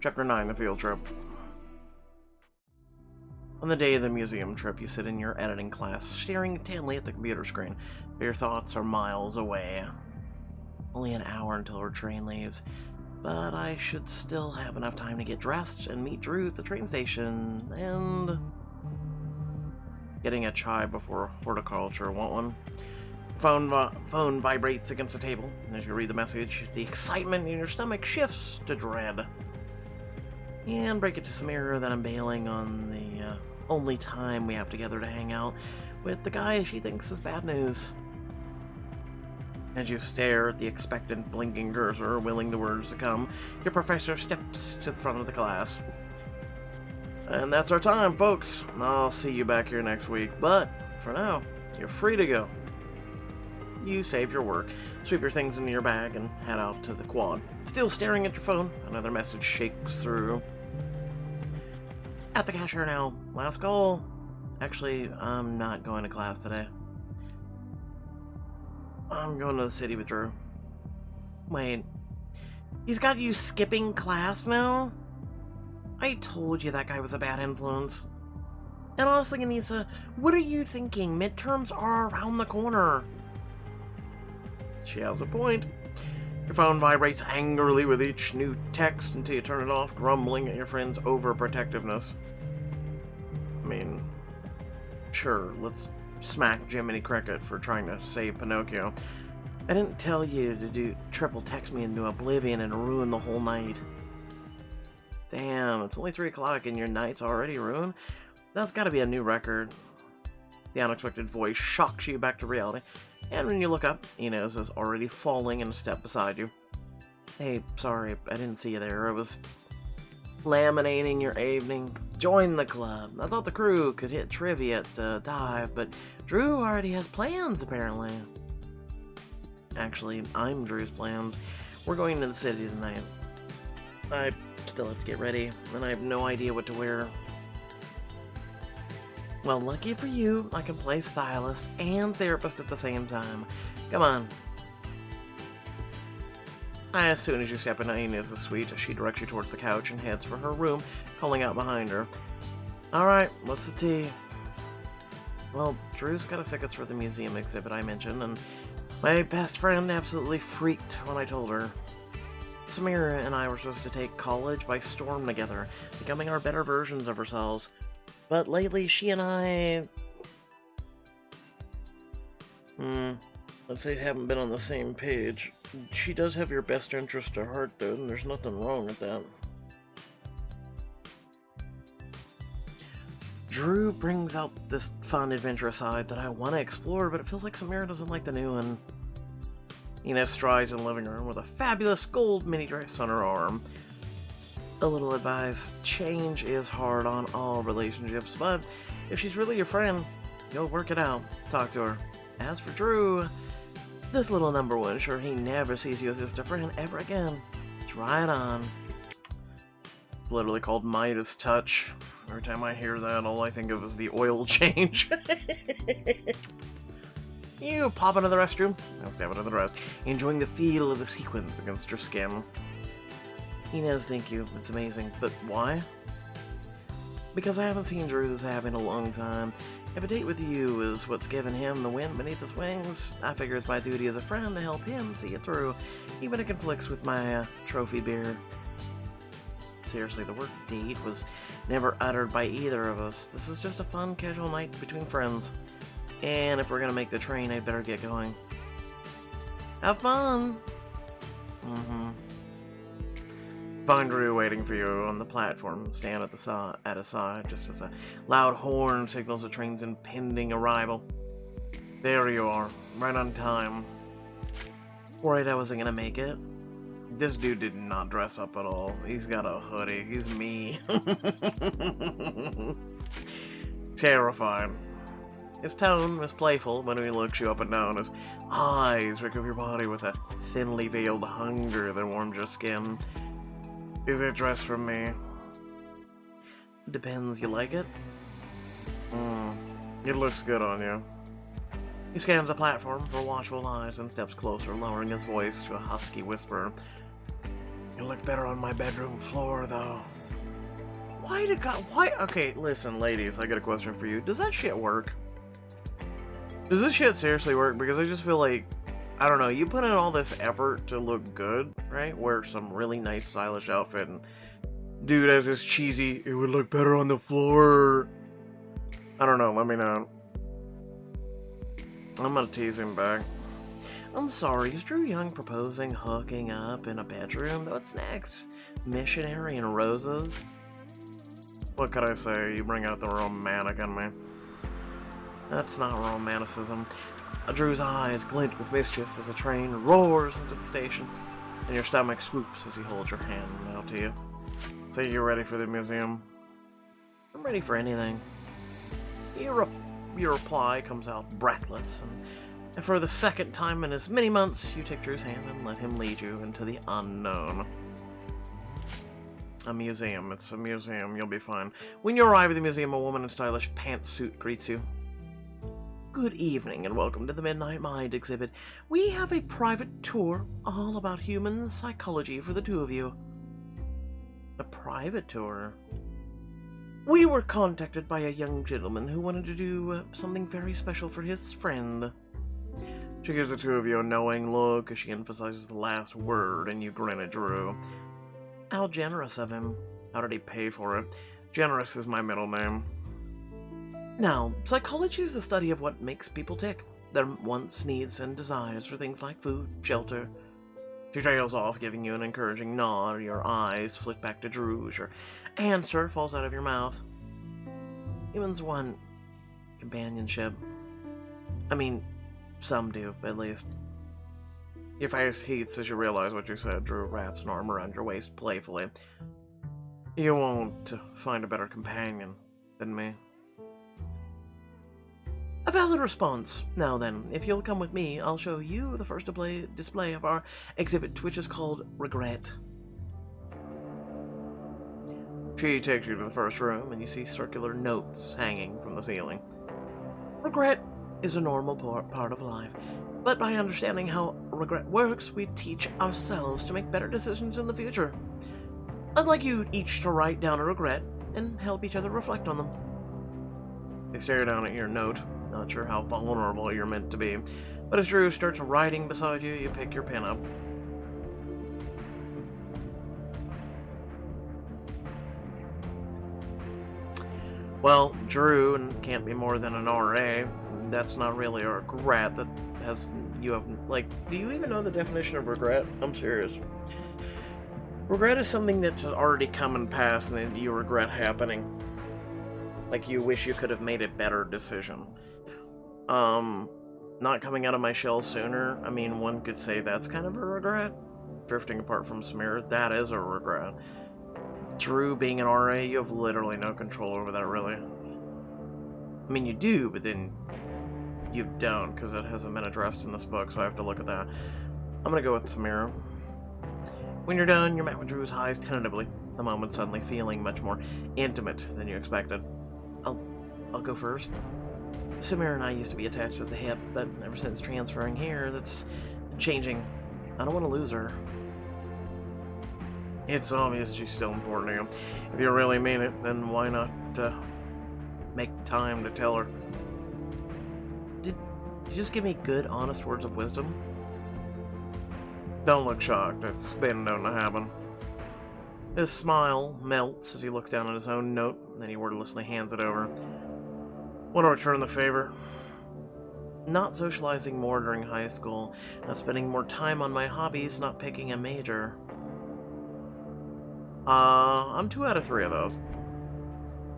Chapter 9, The Field Trip. On the day of the museum trip, you sit in your editing class, staring intently at the computer screen, but your thoughts are miles away. Only an hour until our train leaves, but I should still have enough time to get dressed and meet Drew at the train station, and... Getting a chai before horticulture, want one? Phone vibrates against the table. As you read the message, the excitement in your stomach shifts to dread. And break it to Samira that I'm bailing on the only time we have together to hang out with the guy she thinks is bad news. As you stare at the expectant blinking cursor, willing the words to come, your professor steps to the front of the class. And that's our time, folks. I'll see you back here next week, but for now, you're free to go. You save your work, sweep your things into your bag, and head out to the quad. Still staring at your phone, another message shakes through. At the cashier now. Last call. Actually, I'm not going to class today. I'm going to the city with Drew. Wait. He's got you skipping class now? I told you that guy was a bad influence. And honestly, Anissa, what are you thinking? Midterms are around the corner. She has a point. Your phone vibrates angrily with each new text until you turn it off, grumbling at your friend's overprotectiveness. I mean, sure, let's smack Jiminy Cricket for trying to save Pinocchio. I didn't tell you to triple text me into oblivion and ruin the whole night. Damn, it's only 3 o'clock and your night's already ruined? That's gotta be a new record. The unexpected voice shocks you back to reality, and when you look up, Inez is already falling in a step beside you. Hey, sorry, I didn't see you there. I was laminating your evening. Join the club. I thought the crew could hit trivia at the dive, but Drew already has plans, apparently. Actually, I'm Drew's plans. We're going to the city tonight. I still have to get ready, and I have no idea what to wear. Well, lucky for you, I can play stylist and therapist at the same time. Come on. As soon as you step into Inez's suite, she directs you towards the couch and heads for her room, calling out behind her. Alright, what's the tea? Well, Drew's got us tickets for the museum exhibit I mentioned, and my best friend absolutely freaked when I told her. Samira and I were supposed to take college by storm together, becoming our better versions of ourselves. But lately, she and I... let's say haven't been on the same page. She does have your best interest at heart, though, and there's nothing wrong with that. Drew brings out this fun, adventurous side that I want to explore, but it feels like Samira doesn't like the new one. Inez strides in the living room with a fabulous gold mini dress on her arm. A little advice, change is hard on all relationships, but if she's really your friend, you'll work it out. Talk to her. As for Drew, this little number one, sure he never sees you as just a friend ever again. Try it on. It's literally called Midas touch. Every time I hear that, all I think of is the oil change. You pop into the restroom. I'll step into the rest, enjoying the feel of the sequins against your skin. Inez, thank you. It's amazing. But why? Because I haven't seen Drew this happy in a long time. If a date with you is what's given him the wind beneath his wings, I figure it's my duty as a friend to help him see it through, even if it conflicts with my trophy beer. Seriously, the word date was never uttered by either of us. This is just a fun, casual night between friends. And if we're gonna make the train, I'd better get going. Have fun! Find Drew waiting for you on the platform. Stand at his side, just as a loud horn signals the train's impending arrival. There you are, right on time. Worried I wasn't gonna make it? This dude did not dress up at all. He's got a hoodie. He's me. Terrified. His tone was playful when he looks you up and down. His eyes recoup your body with a thinly veiled hunger that warms your skin. Is it dressed from me? Depends, you like it? It looks good on you. He scans the platform for watchful eyes and steps closer, lowering his voice to a husky whisper. You look better on my bedroom floor, though. Why? Okay, listen, ladies, I got a question for you. Does that shit work? Does this shit seriously work? Because I just feel like, I don't know, you put in all this effort to look good, right? Wear some really nice, stylish outfit, and dude has this cheesy, it would look better on the floor. I don't know, let me know. I'm gonna tease him back. I'm sorry, is Drew Young proposing hooking up in a bedroom? What's next? Missionary and roses? What could I say? You bring out the romantic in me. That's not romanticism. Drew's eyes glint with mischief as a train roars into the station, and your stomach swoops as he holds your hand out to you. Say you're ready for the museum. I'm ready for anything. Your reply comes out breathless, and for the second time in as many months, you take Drew's hand and let him lead you into the unknown. A museum. It's a museum. You'll be fine. When you arrive at the museum, a woman in stylish pantsuit greets you. Good evening and welcome to the Midnight Mind exhibit. We have a private tour all about human psychology for the two of you. A private tour? We were contacted by a young gentleman who wanted to do something very special for his friend. She gives the two of you a knowing look as she emphasizes the last word, and you grin at Drew. How generous of him. How did he pay for it? Generous is my middle name. Now, psychology is the study of what makes people tick. Their wants, needs, and desires for things like food, shelter. She trails off, giving you an encouraging nod. Your eyes flick back to Drew as your answer falls out of your mouth. Humans want companionship. I mean, some do, at least. Your face heats as you realize what you said. Drew wraps an arm around your waist playfully. You won't find a better companion than me. A valid response. Now then, if you'll come with me, I'll show you the first display of our exhibit, which is called Regret. She takes you to the first room, and you see circular notes hanging from the ceiling. Regret is a normal part of life, but by understanding how regret works, we teach ourselves to make better decisions in the future. I'd like you each to write down a regret and help each other reflect on them. They stare down at your note, not sure how vulnerable you're meant to be, but as Drew starts writing beside you, you pick your pen up. Well, Drew can't be more than an RA. That's not really a regret. That has you have like. Do you even know the definition of regret? I'm serious. Regret is something that's already come and passed, and then you regret happening. Like you wish you could have made a better decision. Not coming out of my shell sooner. I mean, one could say that's kind of a regret. Drifting apart from Samir, that is a regret. Drew being an RA, you have literally no control over that, really. I mean, you do, but then you don't, because it hasn't been addressed in this book, so I have to look at that. I'm gonna go with Samira. When you're done, you're met with Drew's eyes tentatively, the moment suddenly feeling much more intimate than you expected. I'll go first. Samira and I used to be attached at the hip, but ever since transferring here, that's changing. I don't want to lose her. It's obvious she's still important to you. If you really mean it, then why not make time to tell her? Did you just give me good, honest words of wisdom? Don't look shocked. It's been known to happen. His smile melts as he looks down at his own note, then he wordlessly hands it over. Want to return the favor? Not socializing more during high school, not spending more time on my hobbies, not picking a major. I'm 2 out of 3 of those.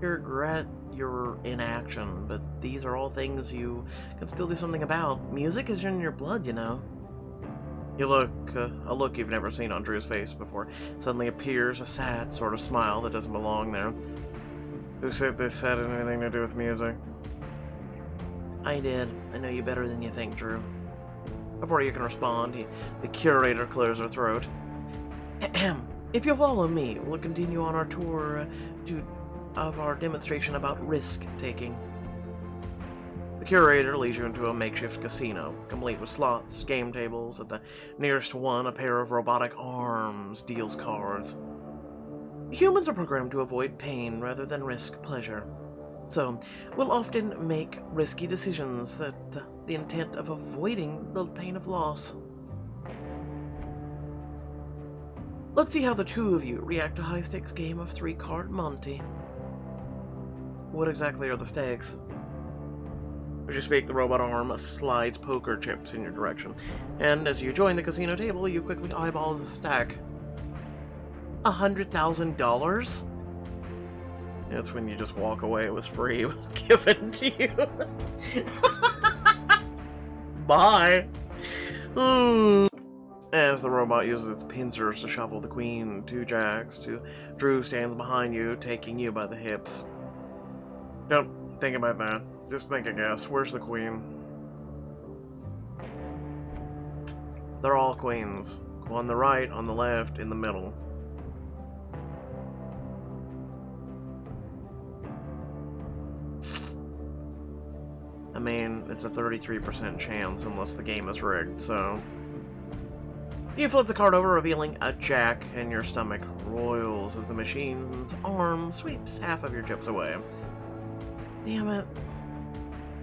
You regret your inaction, but these are all things you can still do something about. Music is in your blood, you know. You look, a look you've never seen on Drew's face before suddenly appears, a sad sort of smile that doesn't belong there. Who said this had anything to do with music? I did. I know you better than you think, Drew. Before you can respond, the curator clears her throat. Ahem. If you'll follow me, we'll continue on our tour of our demonstration about risk-taking. The curator leads you into a makeshift casino, complete with slots, game tables. At the nearest one, a pair of robotic arms deals cards. Humans are programmed to avoid pain rather than risk pleasure, so we'll often make risky decisions that the intent of avoiding the pain of loss. Let's see how the two of you react to a high-stakes game of 3-card Monty. What exactly are the stakes? As you speak, the robot arm slides poker chips in your direction, and as you join the casino table, you quickly eyeball the stack. $100,000? That's when you just walk away. It was free. It was given to you. Bye. As the robot uses its pincers to shuffle the queen, 2 jacks, Drew stands behind you, taking you by the hips. Don't think about that. Just make a guess. Where's the queen? They're all queens. On the right, on the left, in the middle. I mean, it's a 33% chance unless the game is rigged, so... You flip the card over, revealing a jack, and your stomach roils as the machine's arm sweeps half of your chips away. Damn it.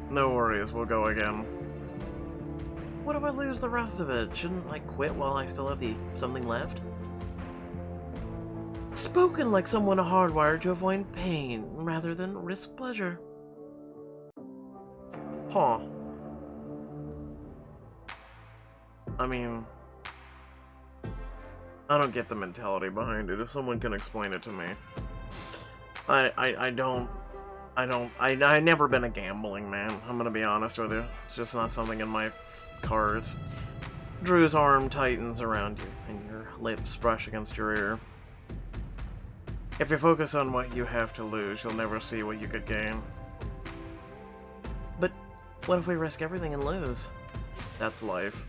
No worries, we'll go again. What if I lose the rest of it? Shouldn't I quit while I still have something left? Spoken like someone hardwired to avoid pain rather than risk pleasure. Huh. I mean, I don't get the mentality behind it. If someone can explain it to me. I never been a gambling man. I'm gonna be honest with you. It's just not something in my cards. Drew's arm tightens around you, and your lips brush against your ear. If you focus on what you have to lose, you'll never see what you could gain. But what if we risk everything and lose? That's life.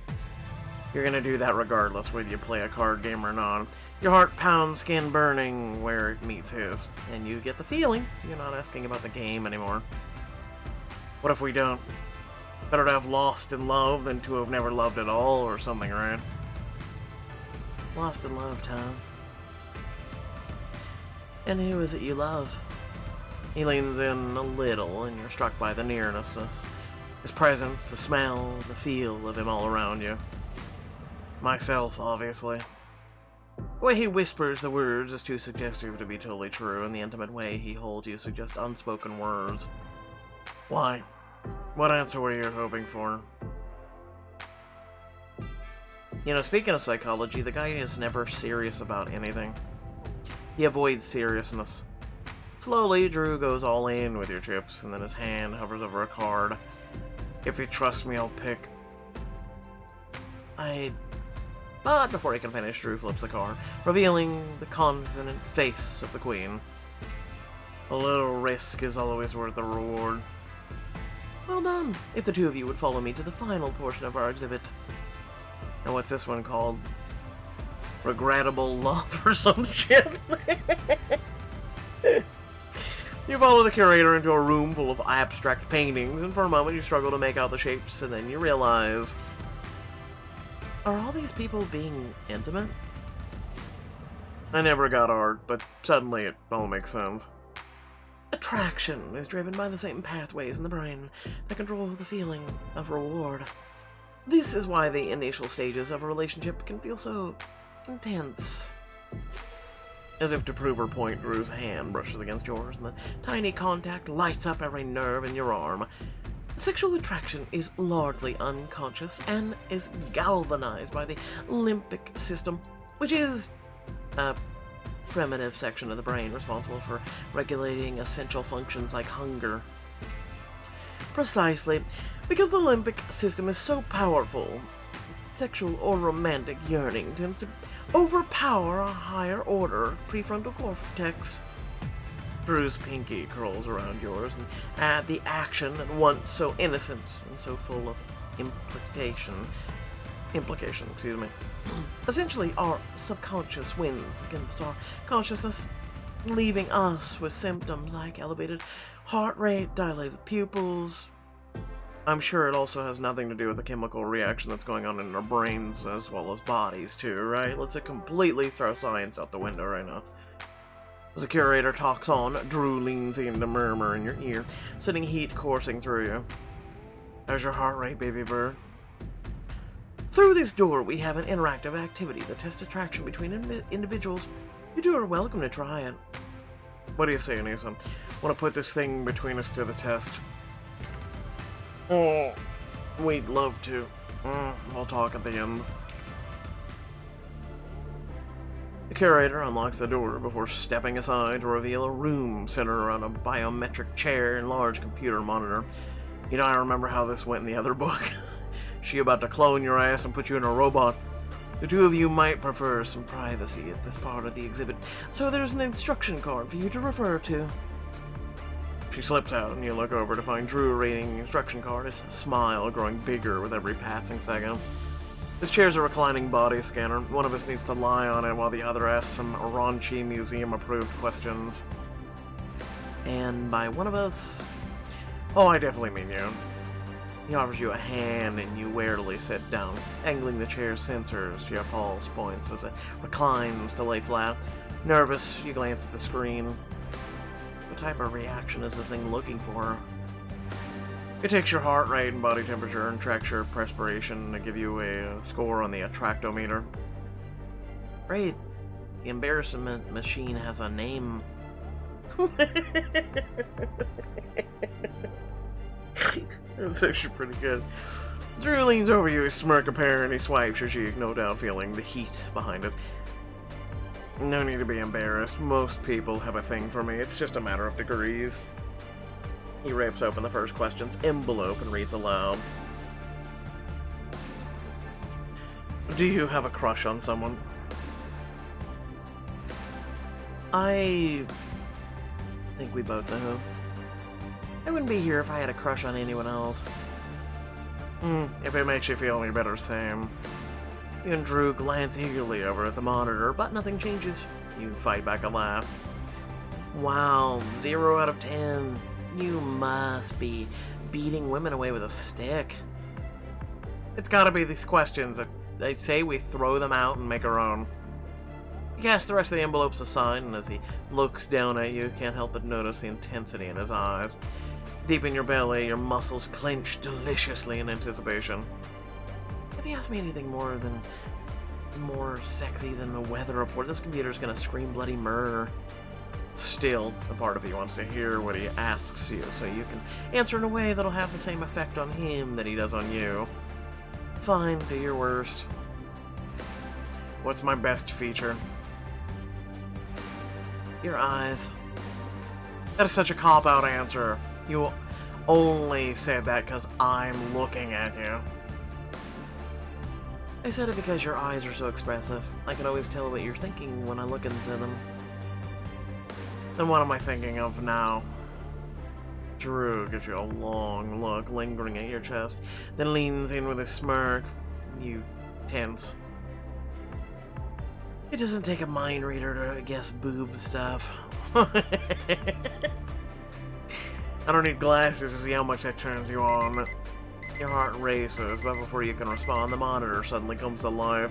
You're gonna do that regardless whether you play a card game or not. Your heart pounds, skin burning where it meets his, and you get the feeling you're not asking about the game anymore. What if we don't? Better to have lost in love than to have never loved at all, or something, right? Lost in love, Tom. And who is it you love? He leans in a little, and you're struck by the nearness. His presence, the smell, the feel of him all around you. Myself, obviously. The way he whispers the words is too suggestive to be totally true, and the intimate way he holds you suggests unspoken words. Why? What answer were you hoping for? You know, speaking of psychology, the guy is never serious about anything. He avoids seriousness. Slowly, Drew goes all in with your chips, and then his hand hovers over a card. If you trust me, I'll pick... But before he can finish, Drew flips the card, revealing the confident face of the queen. A little risk is always worth the reward. Well done, if the two of you would follow me to the final portion of our exhibit. And what's this one called? Regrettable love or some shit? You follow the curator into a room full of abstract paintings, and for a moment you struggle to make out the shapes, and then you realize... Are all these people being intimate? I never got art, but suddenly it all makes sense. Attraction is driven by the same pathways in the brain that control the feeling of reward. This is why the initial stages of a relationship can feel so intense. As if to prove her point, Drew's hand brushes against yours, and the tiny contact lights up every nerve in your arm. Sexual attraction is largely unconscious and is galvanized by the limbic system, which is a primitive section of the brain responsible for regulating essential functions like hunger. Precisely, because the limbic system is so powerful, sexual or romantic yearning tends to overpower a higher order prefrontal cortex. Drew's pinky curls around yours, and the action, at once so innocent and so full of implication, essentially our subconscious wins against our consciousness, leaving us with symptoms like elevated heart rate, dilated pupils, I'm sure it also has nothing to do with the chemical reaction that's going on in our brains as well as bodies, too, right? Let's completely throw science out the window right now. As the curator talks on, Drew leans in to murmur in your ear, sending heat coursing through you. How's your heart rate, baby bird? Through this door, we have an interactive activity that tests attraction between individuals. You two are welcome to try it. What do you say, Anissa? Want to put this thing between us to the test? Oh, we'd love to. We'll talk at the end. The curator unlocks the door before stepping aside to reveal a room centered around a biometric chair and large computer monitor. You know, I remember how this went in the other book. She about to clone your ass and put you in a robot. The two of you might prefer some privacy at this part of the exhibit, so there's an instruction card for you to refer to. She slips out, and you look over to find Drew reading the instruction card, his smile growing bigger with every passing second. This chair's a reclining body scanner. One of us needs to lie on it while the other asks some raunchy museum-approved questions. And by one of us... Oh, I definitely mean you. He offers you a hand, and you warily sit down, angling the chair's sensors to your pulse points as it reclines to lay flat. Nervous, you glance at the screen. What type of reaction is the thing looking for? It takes your heart rate and body temperature and tracks your perspiration to give you a score on the attractometer. Great. The embarrassment machine has a name. That's actually pretty good. Drew leans over you, his smirk apparent, he swipes your cheek, no doubt feeling the heat behind it. No need to be embarrassed. Most people have a thing for me. It's just a matter of degrees. He rips open the first question's envelope and reads aloud. Do you have a crush on someone? I think we both know. I wouldn't be here if I had a crush on anyone else. If it makes you feel any better, Sam. You and Drew glance eagerly over at the monitor, but nothing changes. You fight back a laugh. Wow, 0 out of 10. You must be beating women away with a stick. It's gotta be these questions that they say we throw them out and make our own. You cast the rest of the envelopes aside, and as he looks down at you, can't help but notice the intensity in his eyes. Deep in your belly, your muscles clench deliciously in anticipation. If he asks me anything more sexy than a weather report, this computer's gonna scream bloody murder. Still, a part of you wants to hear what he asks you, so you can answer in a way that'll have the same effect on him that he does on you. Fine, do your worst. What's my best feature? Your eyes. That is such a cop-out answer. You only said that because I'm looking at you. I said it because your eyes are so expressive. I can always tell what you're thinking when I look into them. Then what am I thinking of now? Drew gives you a long look, lingering at your chest, then leans in with a smirk. You tense. It doesn't take a mind reader to guess boob stuff. I don't need glasses to see how much that turns you on. Your heart races, but before you can respond, the monitor suddenly comes to life.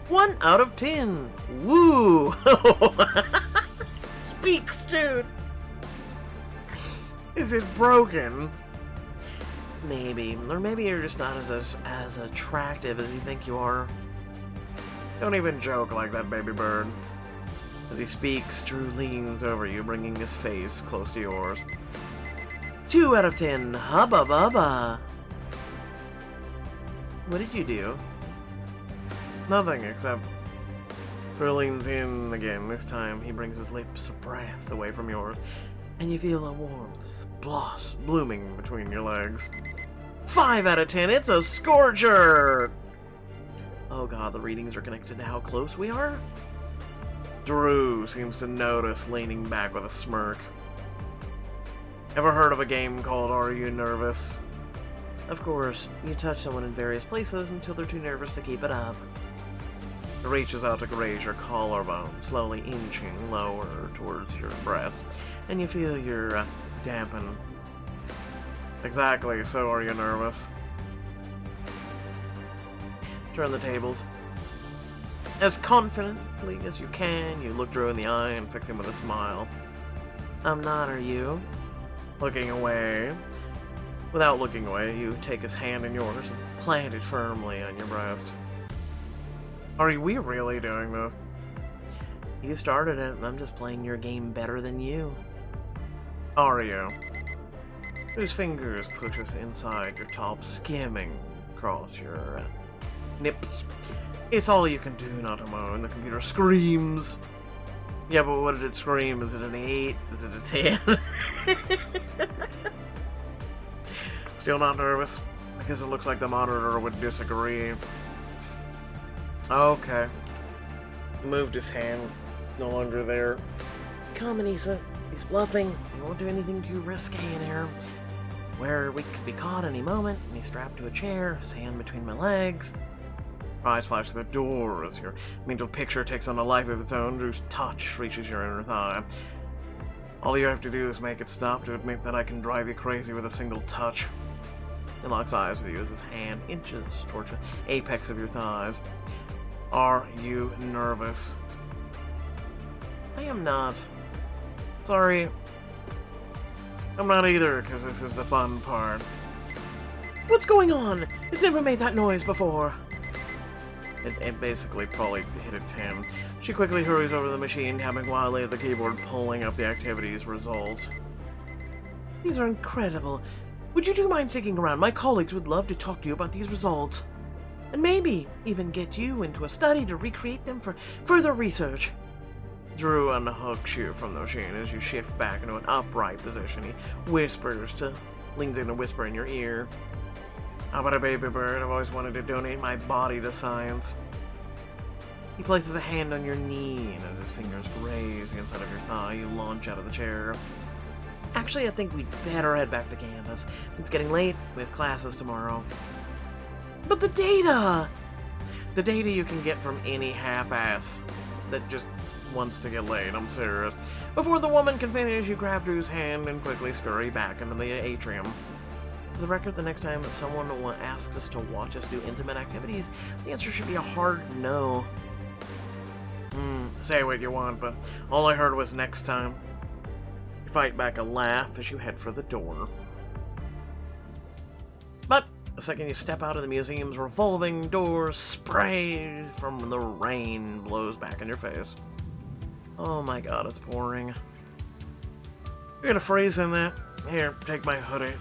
1 out of 10! Woo! Speaks, dude! Is it broken? Maybe. Or maybe you're just not as attractive as you think you are. Don't even joke like that, baby bird. As he speaks, Drew leans over you, bringing his face close to yours. 2 out of 10. Hubba bubba. What did you do? Nothing, except... Drew leans in again. This time, he brings his lips a breath away from yours, and you feel a warmth blooming between your legs. 5 out of 10. It's a scorcher! Oh god, the readings are connected to how close we are? Drew seems to notice, leaning back with a smirk. Ever heard of a game called Are You Nervous? Of course, you touch someone in various places until they're too nervous to keep it up. It reaches out to graze your collarbone, slowly inching lower towards your breast, and you feel your dampen. Exactly, so are you nervous? Turn the tables. As confidently as you can, you look Drew in the eye and fix him with a smile. I'm not, are you? Looking away. Without looking away, you take his hand in yours and plant it firmly on your breast. Are we really doing this? You started it, and I'm just playing your game better than you. Are you? Whose fingers push us inside your top, skimming across your nips. It's all you can do not to moan. The computer screams. Yeah, but what did it scream? Is it an 8? Is it a 10? Still not nervous? I guess it looks like the monitor would disagree. Okay. He moved his hand. No longer there. Come, Anissa. He's bluffing. He won't do anything too risque in here. Where we could be caught any moment. And he's strapped to a chair, his hand between my legs. Eyes flash to the door as your mental picture takes on a life of its own. Drew's touch reaches your inner thigh. All you have to do is make it stop to admit that I can drive you crazy with a single touch. He locks eyes with you as his hand inches towards the apex of your thighs. Are you nervous? I am not. Sorry. I'm not either, because this is the fun part. What's going on? It's never made that noise before. It basically probably hit a 10. She quickly hurries over to the machine, tapping wildly at the keyboard, pulling up the activity's results. These are incredible. Would you mind sticking around? My colleagues would love to talk to you about these results. And maybe even get you into a study to recreate them for further research. Drew unhooks you from the machine as you shift back into an upright position. He leans in to whisper in your ear. How about a baby bird? I've always wanted to donate my body to science. He places a hand on your knee, and as his fingers graze the inside of your thigh, you launch out of the chair. Actually, I think we'd better head back to campus. It's getting late. We have classes tomorrow. But the data! The data you can get from any half-ass that just wants to get laid, I'm serious. Before the woman can finish, you grab Drew's hand and quickly scurry back into the atrium. For the record, the next time that someone asks us to watch us do intimate activities, the answer should be a hard no. Say what you want, but all I heard was next time. You fight back a laugh as you head for the door. But the second you step out of the museum's revolving doors, spray from the rain blows back in your face. Oh my god, it's pouring. You're gonna freeze in that. Here, take my hoodie.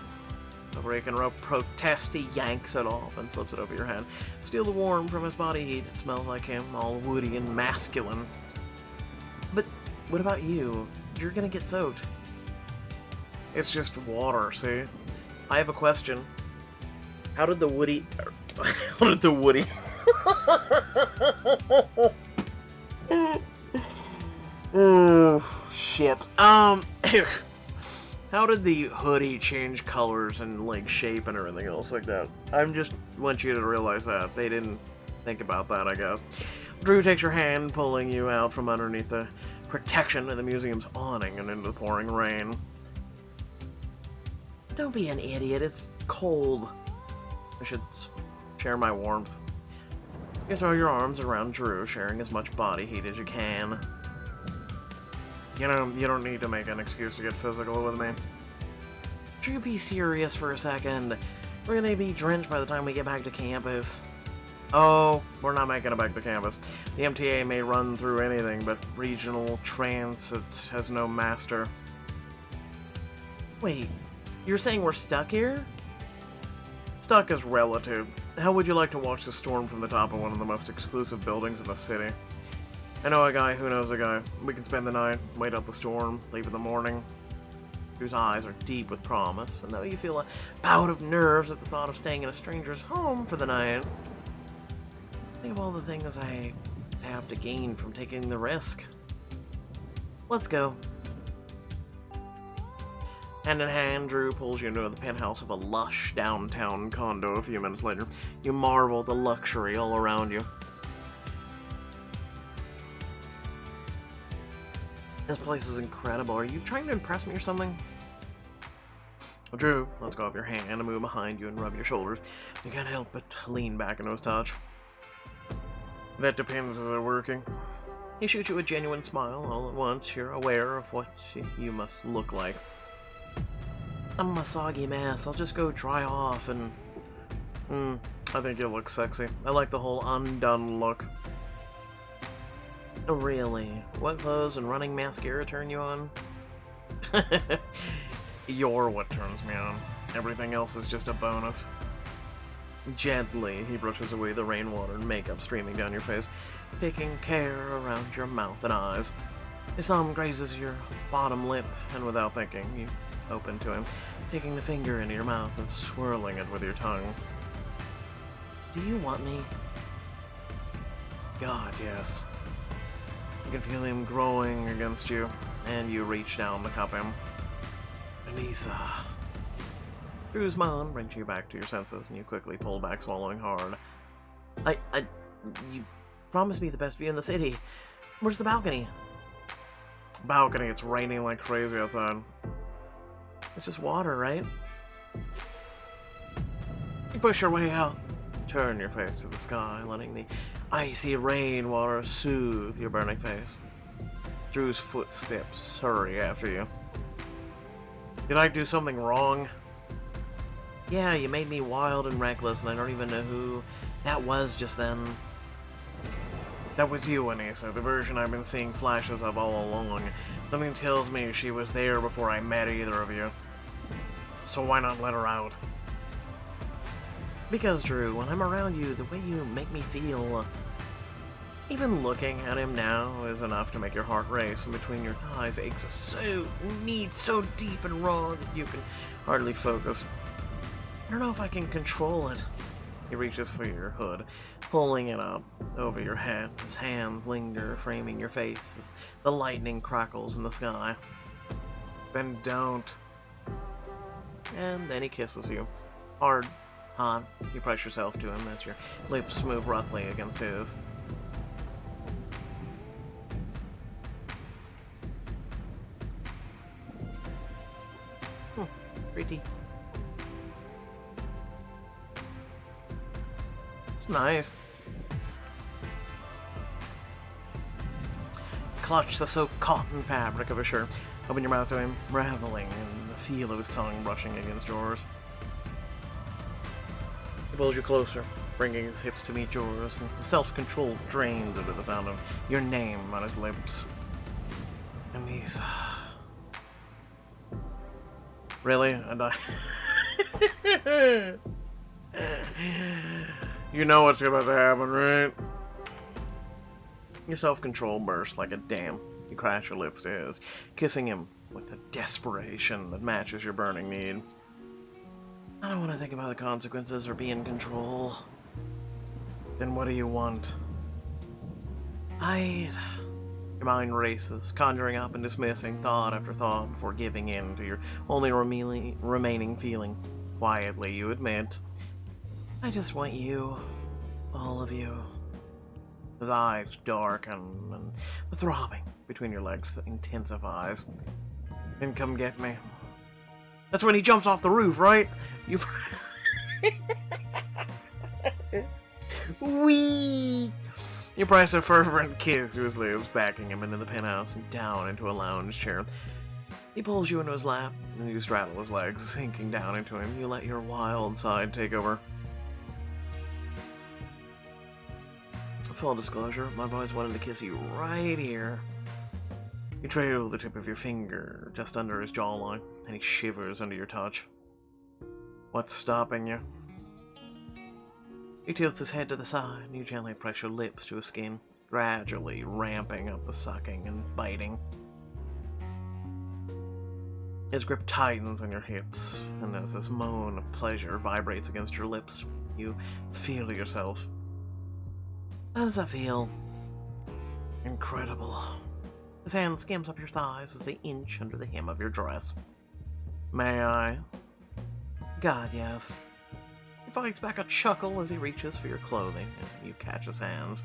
The break-and rope protest, he yanks it off and slips it over your head. Steal the warmth from his body heat. It smells like him, all woody and masculine. But what about you? You're gonna get soaked. It's just water, see? I have a question. How did the woody... How did the woody... Oh, shit. How did the hoodie change colors and, like, shape and everything else like that? I just want you to realize that. They didn't think about that, I guess. Drew takes your hand, pulling you out from underneath the protection of the museum's awning and into the pouring rain. Don't be an idiot. It's cold. I should share my warmth. You throw your arms around Drew, sharing as much body heat as you can. You know, you don't need to make an excuse to get physical with me. Drew, be serious for a second. We're gonna be drenched by the time we get back to campus. Oh, we're not making it back to campus. The MTA may run through anything, but regional transit has no master. Wait, you're saying we're stuck here? Stuck is relative. How would you like to watch the storm from the top of one of the most exclusive buildings in the city? I know a guy who knows a guy. We can spend the night, wait out the storm, leave in the morning. Whose eyes are deep with promise, and though you feel a bout of nerves at the thought of staying in a stranger's home for the night, think of all the things I have to gain from taking the risk. Let's go. Hand in hand, Drew pulls you into the penthouse of a lush downtown condo a few minutes later. You marvel at the luxury all around you. This place is incredible. Are you trying to impress me or something? Drew lets go of your hand and move behind you and rub your shoulders. You can't help but lean back into his touch. That depends, is it working? He shoots you a genuine smile. All at once, you're aware of what you must look like. I'm a soggy mess. I'll just go dry off and... I think you look sexy. I like the whole undone look. Really? What clothes and running mascara turn you on? You're what turns me on. Everything else is just a bonus. Gently, he brushes away the rainwater and makeup streaming down your face, picking care around your mouth and eyes. His thumb grazes your bottom lip, and without thinking, you open to him, taking the finger into your mouth and swirling it with your tongue. Do you want me? God, yes. You can feel him growing against you, and you reach down to cup him. Anissa. Drew's mom brings you back to your senses, and you quickly pull back, swallowing hard. You promised me the best view in the city. Where's the balcony? Balcony, it's raining like crazy outside. It's just water, right? You push your way out. Turn your face to the sky, letting the icy rainwater soothe your burning face. Drew's footsteps hurry after you. Did I do something wrong? Yeah, you made me wild and reckless, and I don't even know who that was just then. That was you, Anissa, the version I've been seeing flashes of all along. Something tells me she was there before I met either of you. So why not let her out? Because, Drew, when I'm around you, the way you make me feel... Even looking at him now is enough to make your heart race, and between your thighs aches so neat, so deep and raw that you can hardly focus. I don't know if I can control it. He reaches for your hood, pulling it up over your head. His hands linger, framing your face as the lightning crackles in the sky. Then don't. And then he kisses you. Hard, hot. You press yourself to him as your lips move roughly against his. Pretty. It's nice. Clutch the so cotton fabric of his shirt. Open your mouth to him, reveling in the feel of his tongue brushing against yours. He pulls you closer, bringing his hips to meet yours, and self-control drains into the sound of your name on his lips. Anissa. Really? And you know what's about to happen, right? Your self-control bursts like a dam. You crash your lips to his, kissing him with a desperation that matches your burning need. I don't want to think about the consequences or be in control. Then what do you want? Your mind races, conjuring up and dismissing thought after thought before giving in to your only remaining feeling. Quietly, you admit, I just want you. All of you. His eyes darken, and the throbbing between your legs intensifies. Then come get me. That's when he jumps off the roof, right? You... Wee! You press a fervent kiss to his lips, backing him into the penthouse and down into a lounge chair. He pulls you into his lap, and you straddle his legs, sinking down into him. You let your wild side take over. Full disclosure, my boys wanted to kiss you right here. You trail the tip of your finger just under his jawline, and he shivers under your touch. What's stopping you? He tilts his head to the side, and you gently press your lips to his skin, gradually ramping up the sucking and biting. His grip tightens on your hips, and as this moan of pleasure vibrates against your lips, you feel yourself. How does that feel? Incredible. His hand skims up your thighs as they inch under the hem of your dress. May I? God, yes. He fights back a chuckle as he reaches for your clothing, and you catch his hands.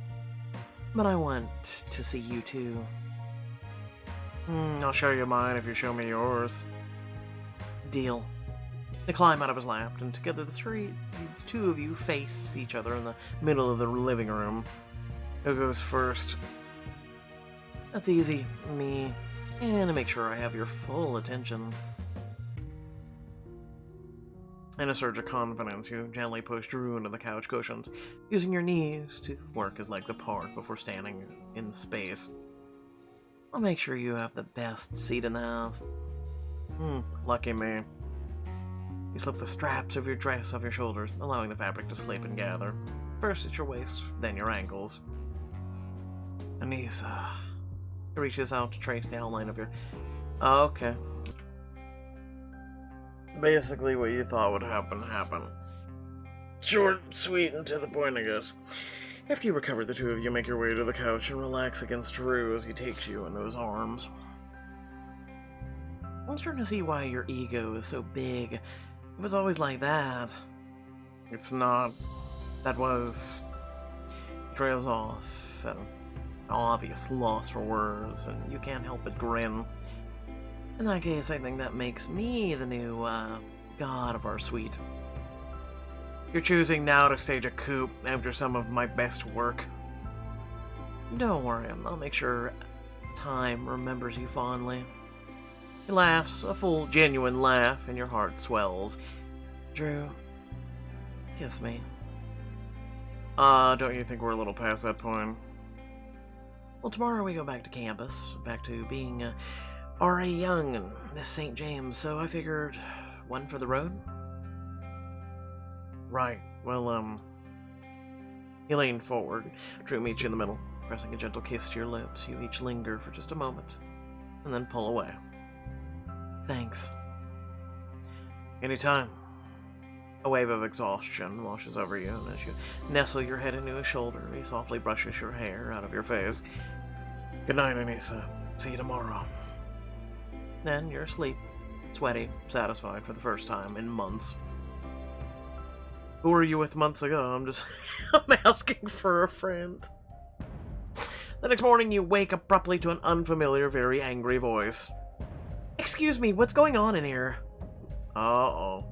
But I want to see you too. I'll show you mine if you show me yours. Deal. They climb out of his lap, and together the two of you face each other in the middle of the living room. Who goes first? That's easy. Me. And to make sure I have your full attention. In a surge of confidence, you gently push Drew into the couch cushions, using your knees to work his legs apart before standing in space. I'll make sure you have the best seat in the house. Lucky me. You slip the straps of your dress off your shoulders, allowing the fabric to slip and gather. First at your waist, then your ankles. Anissa reaches out to trace the outline of your... Oh, okay. Basically what you thought would happen, happened. Short, sweet, and to the point, I guess. After you recover, the two of you make your way to the couch and relax against Drew as he takes you into his arms. I'm starting to see why your ego is so big. It was always like that. It's not. That was... He trails off, an obvious loss for words, and you can't help but grin. In that case, I think that makes me the new, god of our suite. You're choosing now to stage a coup after some of my best work. Don't worry, I'll make sure time remembers you fondly. He laughs, a full, genuine laugh, and your heart swells. Drew, kiss me. Don't you think we're a little past that point? Well, tomorrow we go back to campus, back to being, R.A. Young and Miss St. James, so I figured one for the road? Right, well, you lean forward. Drew meets you in the middle, pressing a gentle kiss to your lips. You each linger for just a moment, and then pull away. Thanks. Anytime. A wave of exhaustion washes over you, and as you nestle your head into his shoulder, he softly brushes your hair out of your face. Good night, Anissa. See you tomorrow. Then you're asleep, sweaty, satisfied for the first time in months. Who were you with months ago? I'm asking for a friend. The next morning, you wake abruptly to an unfamiliar, very angry voice. Excuse me, what's going on in here? Uh-oh.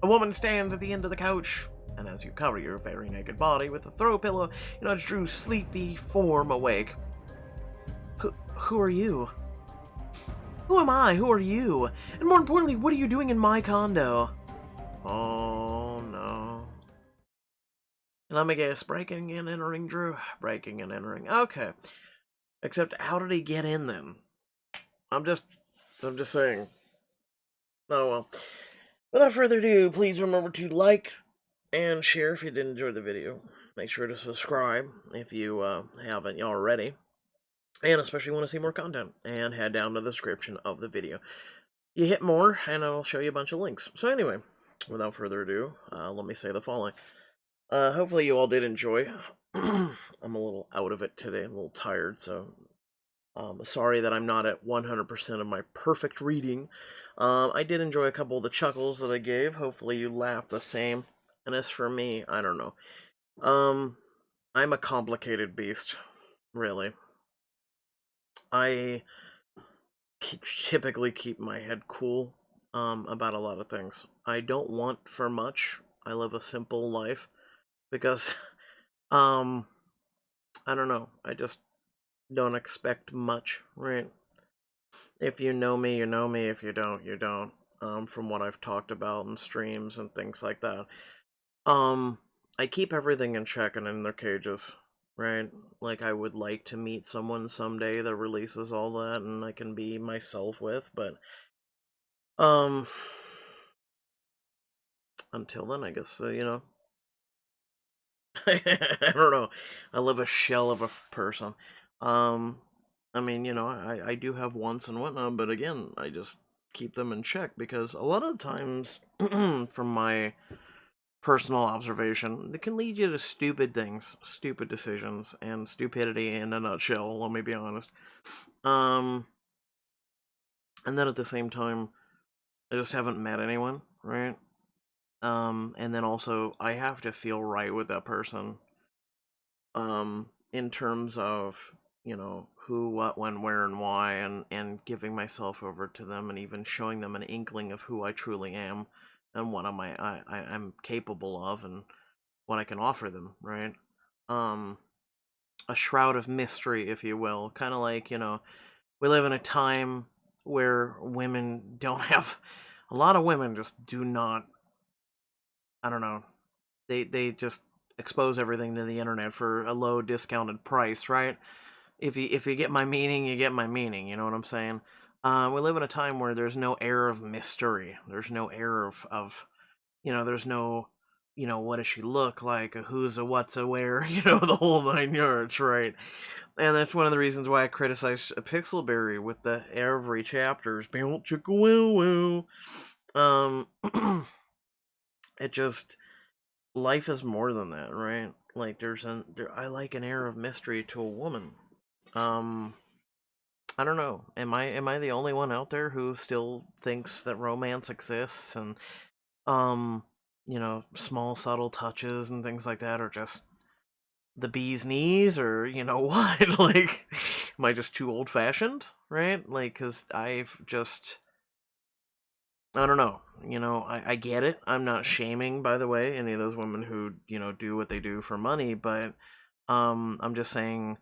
A woman stands at the end of the couch, and as you cover your very naked body with a throw pillow, you nudge Drew's sleepy form awake. Who are you? Who am I? Who are you? And more importantly, what are you doing in my condo? Oh, no. And let me guess, breaking and entering, Drew? Breaking and entering. Okay. Except, how did he get in, then? I'm just saying. Oh, well. Without further ado, please remember to like and share if you did enjoy the video. Make sure to subscribe if you haven't already. And especially want to see more content. And head down to the description of the video. You hit more, and I'll show you a bunch of links. So anyway, without further ado, let me say the following. Hopefully you all did enjoy. I'm a little out of it today. I'm a little tired, so... sorry that I'm not at 100% of my perfect reading. I did enjoy a couple of the chuckles that I gave. Hopefully you laughed the same. And as for me, I don't know. I'm a complicated beast. Really. I typically keep my head cool about a lot of things. I don't want for much. I live a simple life. Because, I don't know. I just don't expect much, right? If you know me, you know me. If you don't, you don't. From what I've talked about in streams and things like that. I keep everything in check and in their cages, right? Like, I would like to meet someone someday that releases all that and I can be myself with, but, until then, I guess, you know, I don't know, I live a shell of a person. I mean, you know, I do have wants and whatnot, but again, I just keep them in check because a lot of times, from my personal observation, that can lead you to stupid things, stupid decisions, and stupidity in a nutshell, let me be honest. And then at the same time, I just haven't met anyone, right? And then also, I have to feel right with that person, in terms of, you know, who, what, when, where, and why, and giving myself over to them, and even showing them an inkling of who I truly am and what I'm capable of and what I can offer them, right? A shroud of mystery, if you will. Kind of like, we live in a time where women don't have, a lot of women just do not, I don't know, they just expose everything to the internet for a low discounted price, right? If you get my meaning, you get my meaning. You know what I'm saying? We live in a time where there's no air of mystery. There's no air of there's no, what does she look like? A who's, a what's, a where, the whole 9 yards, right? And that's one of the reasons why I criticize Pixelberry with the every chapters. Bow chicka wow wow. It just, life is more than that, right? Like I like an air of mystery to a woman. Um, I don't know. Am I the only one out there who still thinks that romance exists and um, small subtle touches and things like that are just the bee's knees, or what? Like, am I just too old fashioned, right? Like, because I've just, I don't know. I get it. I'm not shaming, by the way, any of those women who do what they do for money, but I'm just saying,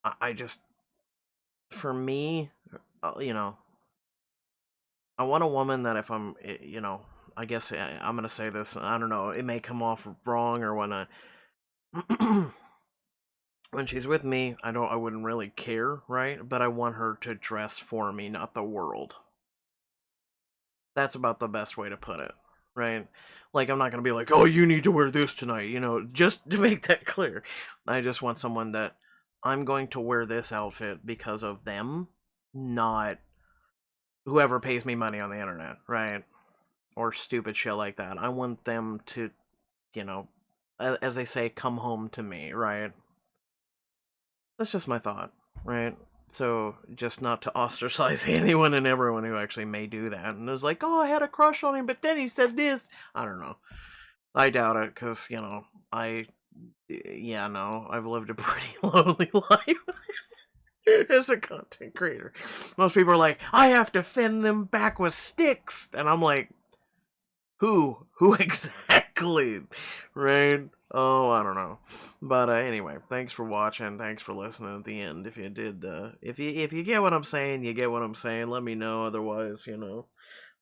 I just, for me, I want a woman that if I guess I'm gonna say this. I don't know. It may come off wrong or whatnot. When she's with me, I wouldn't really care, right? But I want her to dress for me, not the world. That's about the best way to put it, right? Like, I'm not gonna be like, oh, you need to wear this tonight, just to make that clear. I just want someone that I'm going to wear this outfit because of them, not whoever pays me money on the internet, right? Or stupid shit like that. I want them to, as they say, come home to me, right? That's just my thought, right? So, just not to ostracize anyone and everyone who actually may do that. And is like, oh, I had a crush on him, but then he said this. I don't know. I doubt it, because, yeah, no, I've lived a pretty lonely life as a content creator. Most people are like, I have to fend them back with sticks. And I'm like, who? Who exactly? Right? Oh, I don't know. But anyway, thanks for watching. Thanks for listening at the end. If you did, if you get what I'm saying, you get what I'm saying. Let me know. Otherwise, we're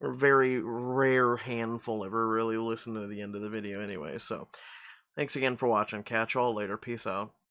a very rare handful ever really listen to the end of the video anyway. So, thanks again for watching. Catch y'all later. Peace out.